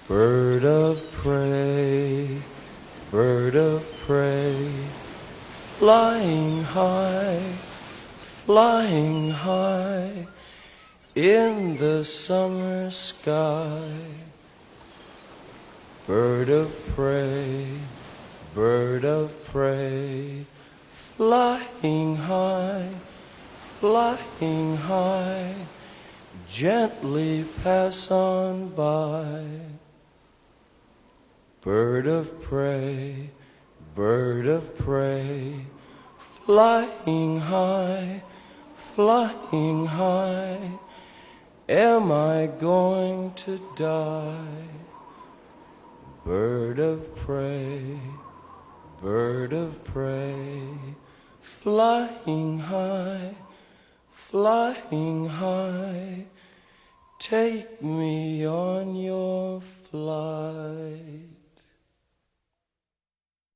Bird of prey, bird of prey, flying high in the summer sky. Bird of prey, flying high, gently pass on by. Bird of prey, flying high, am I going to die? Bird of prey, flying high, take me on your flight.